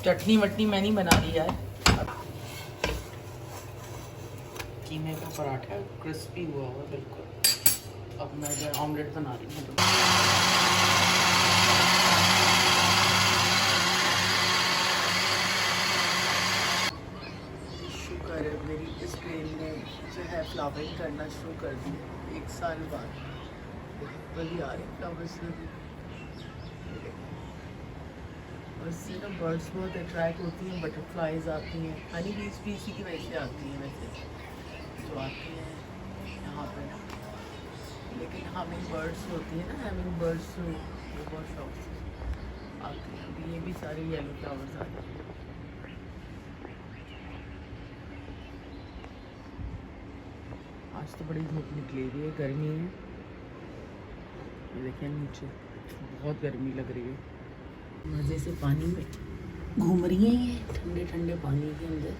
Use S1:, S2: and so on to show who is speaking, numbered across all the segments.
S1: चटनी वटनी मैं नहीं बना रही यार। कीमे का पराठा क्रिस्पी हुआ हुआ बिल्कुल। अब मैं जो ऑमलेट बना रही हूँ। शुक्र है मेरी इस ट्रेन ने जो है फ्लावरिंग करना शुरू कर दी 1 साल बाद। वही आ रही फ्लावर्स लगी। और इससे ना बर्ड्स बहुत अट्रैक्ट होती हैं, बटरफ्लाइज आती हैं, हनी बीज भी इसी की वजह से आती हैं वैसे जो आती हैं यहाँ पे। लेकिन हमिंग बर्ड्स होती है ना, हमिंग बर्ड्स वो बहुत शौक से आती हैं। अभी ये भी सारे येलो फ्लावर्स आते हैं। आज तो बड़ी धूप निकली हुई है, गर्मी है। ये देखिए नीचे बहुत गर्मी लग रही है। मज़े से पानी में घूम रही हैं ये ठंडे ठंडे पानी के अंदर।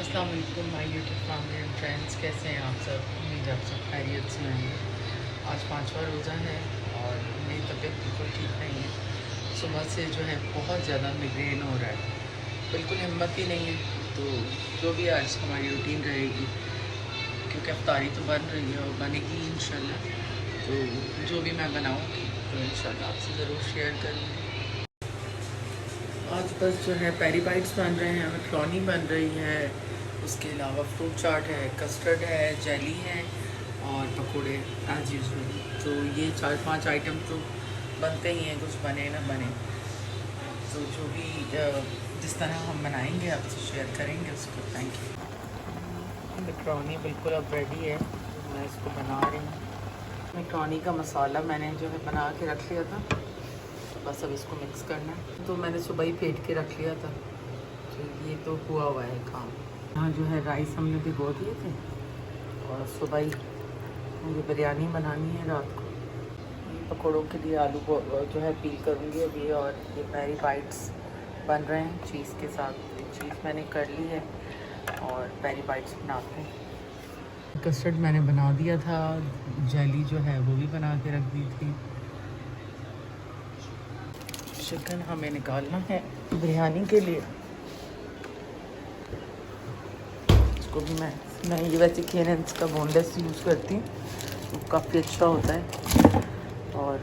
S1: अस्सलाम वालेकुम my YouTube family and friends, कैसे हैं आप सब? उम्मीद आप सब खैरियत से हैं। आज 5वां रोज़ा है और मेरी तबीयत बिल्कुल ठीक नहीं है। सुबह से जो है बहुत ज़्यादा मिग्रेन हो रहा है, बिल्कुल हिम्मत ही नहीं है। तो जो भी आज हमारी रूटीन रहेगी, क्योंकि अफ्तारी तो बन रही है और बनेगी इंशाल्लाह, तो जो भी मैं बनाऊँगी तो इंशाल्लाह आपसे ज़रूर शेयर करूँगी। आज बस जो है पेरी बाइट्स बन रहे हैं, मैक्रोनी बन रही है, उसके अलावा फ्रूट चाट है, कस्टर्ड है, जेली है और पकोड़े एज यूजुअल। तो ये 4-5 आइटम तो बनते ही हैं, कुछ बने ना बने। तो जो भी जिस तरह हम बनाएंगे आपसे शेयर करेंगे उसको। Thank you. मैक्रोनी बिल्कुल अब रेडी है, मैं इसको बना रही हूँ। मैक्रोनी का मसाला मैंने जो है बना के रख लिया था, बस अब इसको मिक्स करना है। तो मैंने सुबह ही फेंट के रख लिया था, तो ये तो हुआ हुआ है काम। यहाँ जो है राइस हमने भिगो दिए थे और सुबह ही मुझे बिरयानी बनानी है रात को। पकौड़ों के लिए आलू को जो है पील करूँगी अभी। और ये पेरी बाइट्स बन रहे हैं चीज़ के साथ। चीज़ मैंने कर ली है और पेरी बाइट्स बनाते हैं। कस्टर्ड मैंने बना दिया था, जेली जो है वो भी बना के रख दी थी। चिकन हमें निकालना है बिरयानी के लिए। इसको भी मैं ये वैसे केनेंस का बोनलेस यूज़ करती हूँ, तो काफ़ी अच्छा होता है और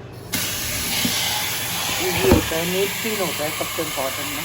S1: ईजी होता है, मीट क्लीन होता है सबसे इम्पोर्टेंट में।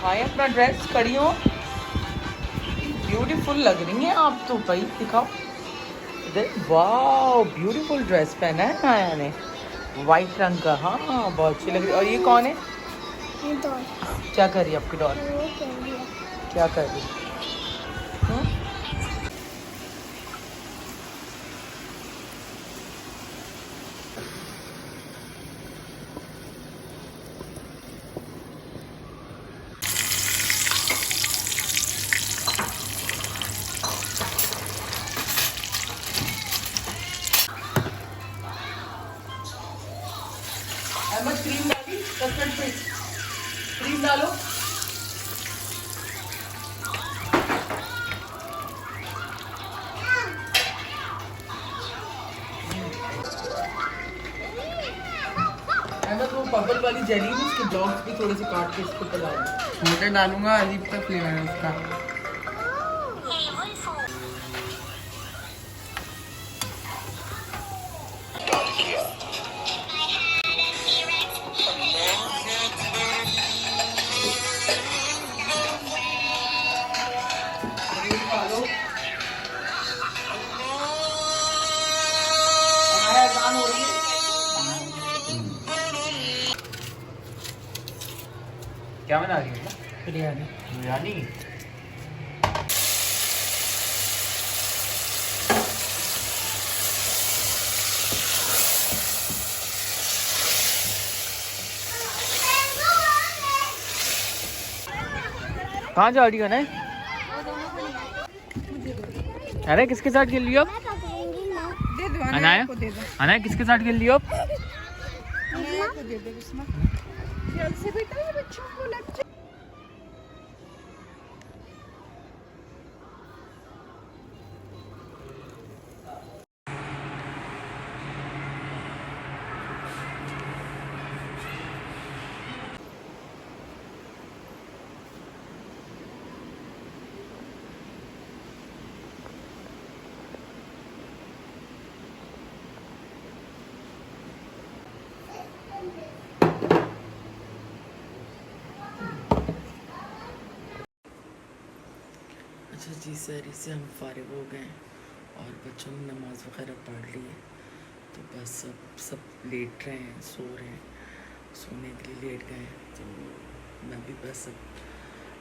S1: खाएं अपना ड्रेस, खड़ी हो, ब्यूटीफुल लग रही हैं आप तो भाई। दिखाओ, वाह ब्यूटीफुल ड्रेस पहना है आया ने, वाइट रंग का। हाँ बहुत अच्छी लग रही है। और ये कौन है? क्या कर रही है आपकी डॉल? क्या कर रही है? अहमद क्रीम डाली कस्टर्ड पे, क्रीम डालो। बबल वाली जेली में उसके ब्लॉक्स भी थोड़े से काट के इसको डालूंगा।
S2: छोटे डालूंगा, अजीब सा फ्लेवर है उसका। क्या बना रही है?
S1: बिरयानी।
S2: बिरयानी। कहाँ जा रही है? अरे किसके साथ खेल लियो? अनाया अनाया किसके साथ खेल लियो?
S1: अच्छा जी, सहरी से हम फारिग हो गए और बच्चों ने नमाज़ वगैरह पढ़ ली है, तो बस सब लेट रहे हैं, सो रहे हैं, सोने के लिए लेट गए हैं। तो मैं भी बस अब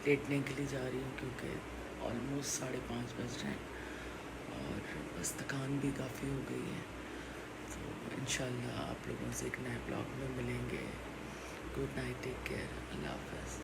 S1: लेटने के लिए जा रही हूँ क्योंकि ऑलमोस्ट 5:30 बज रहे हैं और बस थकान भी काफ़ी हो गई है। तो इंशाल्लाह आप लोगों से एक नए ब्लॉग में मिलेंगे। गुड नाइट, टेक केयर, अल्लाह हाफ़िज़।